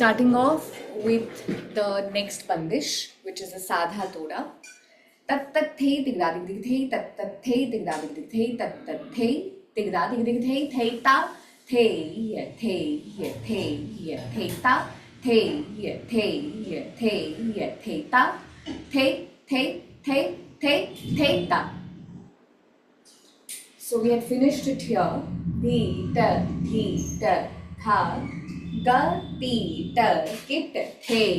Starting off with the next bandish, which is a sadha toda. Tat tat thei tigda dig dig thei, tat tat thei tigda dig dig thei, tat tat thei tigda dig dig thei, thei ta thei thei ta thei ta thei ta. So we had finished it here. Dhi ta thi ta tha ga ti ta kit thei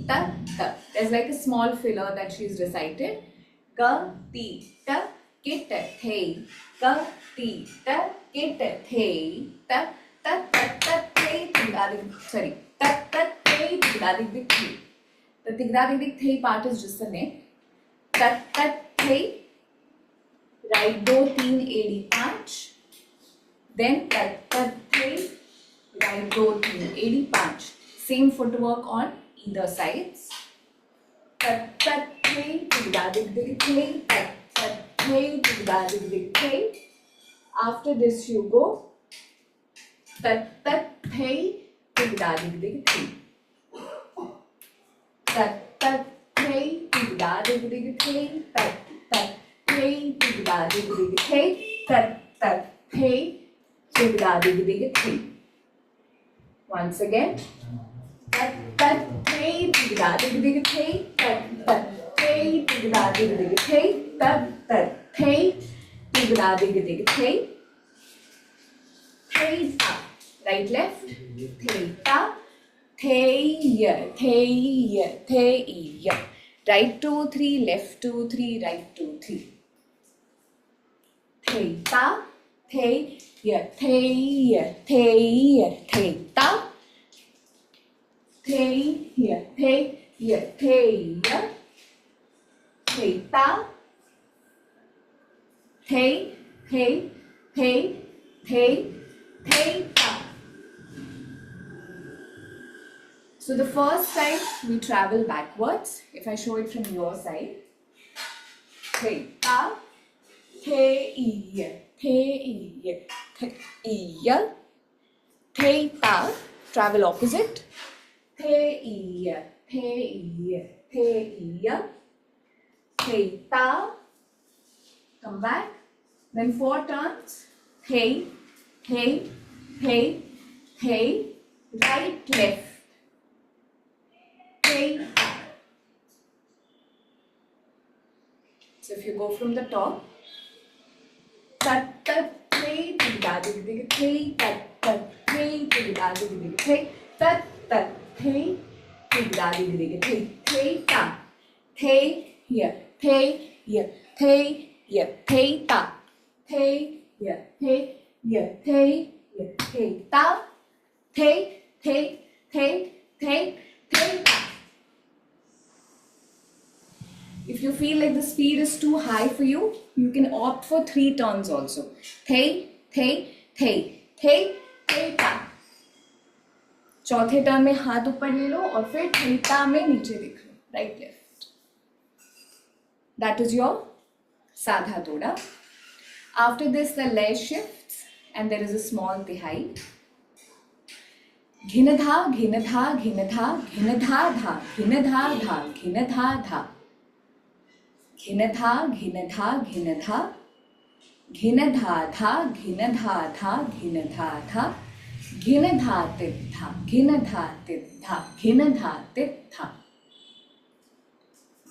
ta ta. There's like a small filler that she's recited. Ga ti ta kit thei ga ti ta kit thei ta ta ta ta thei tigdadig. Sorry, ta ta thei tigdadig dig thei. The tigdadig dig thei part is just the neck. Ta ta thei. Right दो तीन एड़ी पांच, then tat tat thei, right दो तीन एड़ी पांच. Same footwork on either sides. Tat tat thei, tigda dig dig thei, tat tat thei, tigda dig dig thei. After this you go tat tat thei, tigda dig dig thei. Tat tat thei, tigda dig dig thei, tat tat thei tigda dig dig thei, tat tat thei tigda dig dig thei. Once again, tat tat thei tigda dig dig thei, tat tat thei tigda dig dig thei, tat tat thei tigda dig dig thei. Thei ta, right left, thei ta, thei thei. Right 2 3, left 2 3, right 2 3. Thei ta, thei ta, thei ta, thei ta. So the first side we travel backwards. If I show it from your side, thei ta, thei ta, travel opposite. Thei ta, come back. Then 4 turns. Thei, right left. Thei ta. So if you go from the top, tat tat thei tigda dig dig thei, tat tat thei tigda dig dig thei, tat tat thei tigda dig dig thei, thei ta, thei ta, thei ta, thei ta. If you feel like the speed is too high for you, you can opt for 3 turns also. Thei ta. चौथे turn में हाथ ऊपर ले लो और फिर थei ta में नीचे देख लो, right left. That is your sadha toda. After this the lay shifts and there is a small tihai. Ghinadha ghinadha ghinadha ghinadha dha ghinadha dha ghinadha dha. Ghinadha ghinadha ghinadha ghinadha dha ghinadha dha ghinadha dha ghinadha tidha ghinadha tidha ghinadha tidha.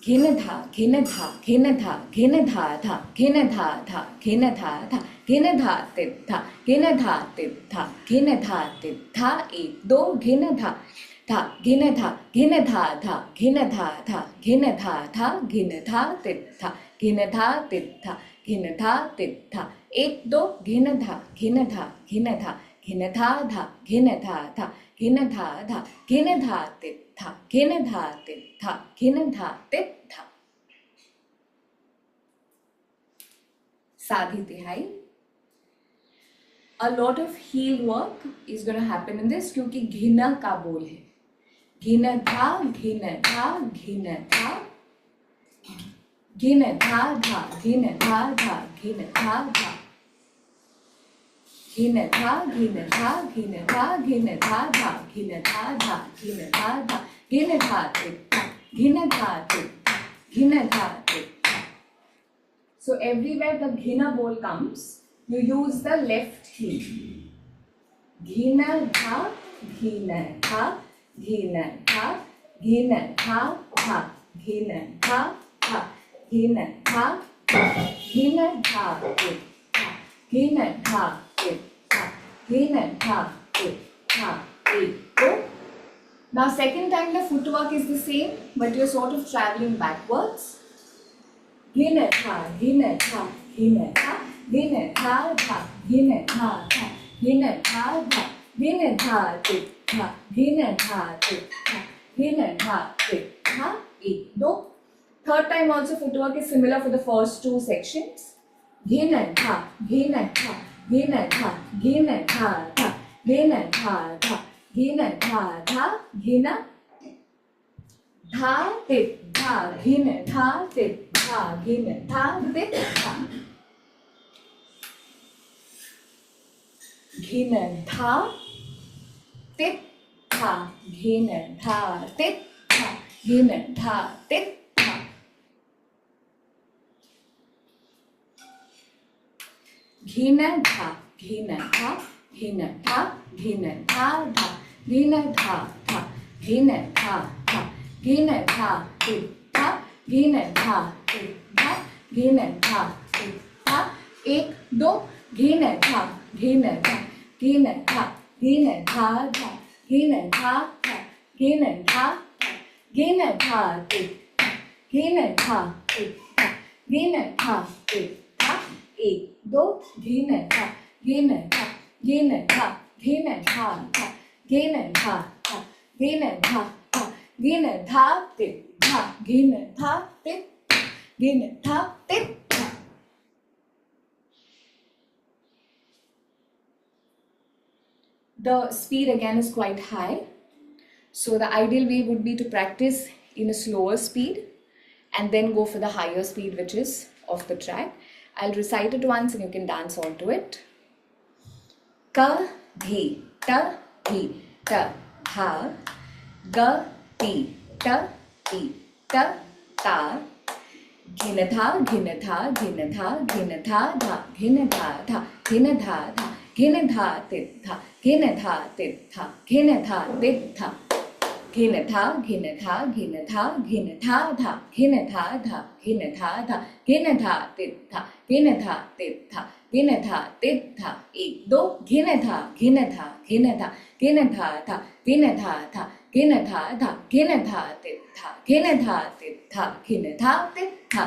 Ghinadha ghinadha ghinadha ghinadha dha ghinadha dha ghinadha dha ghinadha tidha ghinadha tidha ghinadha tidha 1 2 ghinadha dha ginadha ginadha dha ginadha dha ginadha dha ginadha tidha ginadha tidha ginadha tidha 1 2 ginadha ginadha ginadha ginadha dha ginadha dha ginadha dha ginadha tidha ginadha tidha ginadha tidha. Sadhi tihai. A lot of heel work is going to happen in this क्योंकि घिना का बोल है. Ghinadha ghinadha ghinadha ghinadha dha ghinadha dha ghinadha dha घिन धा घिन धा घिन धा घिन धा धा घिन धा धा घिन धा धा घिन धा धिक धा घिन धा धिक धा घिन धा धिक धा. So everywhere the ghina bol comes, you use the left heel. Ghina dha, ghina dha, ghina dha, ghina dha dha, ghina dha dha, ghina dha dha, ghina dha dha, ghina dha dha, ghina dha dha. Go. Now second time the footwork is the same, but you're sort of traveling backwards. Ghina dha, ghina dha, ghina dha, ghina dha dha, ghina dha dha, ghina dha dha, ghina dha dik dha, ghina dha dik dha, ghina dha dik dha. 1, 2. Third time also footwork is similar for the first two sections. Ghina dha, ghina dha, ghina dha, ghina dha dha, ghina dha dha, ghina dha dha, ghina dha dik dha, ghina dha dik dha, ghina dha dik dha. Ghina dha dik dha, ghina dha dik dha, ghina dha dik dha. Ghina dha, ghina dha, ghina dha, ghina dha dha, ghina dha dha, ghina dha dha, ghina dha dik dha, ghina dha dik dha, ghina dha dik dha. 1, 2. Ghina dha, ghina dha, ghina dha, ghina dha dha, ghina dha dha, ghina dha dha, ghina dha dik dha, ghina dha dik dha, ghina dha dik dha. 1, 2. Ghina dha, ghina dha, ghina dha, ghina dha dha, ghina dha dha, ghina dha dha, ghina dha dik dha, ghina dha dik dha, ghina dha dik dha. The speed again is quite high. So the ideal way would be to practice in a slower speed and then go for the higher speed, which is off the track. I'll recite it once and you can dance on to it. Ka, dhi, ta, dhi, ta, tha, ga, ti, ta, ti, ta, ta, ghinatha, ghinatha, ghinatha, ghinatha, dha, ghinatha, dha, ghinatha, dha, ghinatha, titha, ghinatha, titha, ghinatha, titha. Ghinatha, ghinatha, ghinatha, ghinatha, dha, ghinatha, dha, ghinatha, dha, ghinatha, titha, ghinatha, titha, ghinatha, titha. 1, 2. Ghinatha, ghinatha, ghinatha, ghinatha, dha, ghinatha, dha, ghinatha, dha, ghinatha, titha, ghinatha, titha, ghinatha, titha.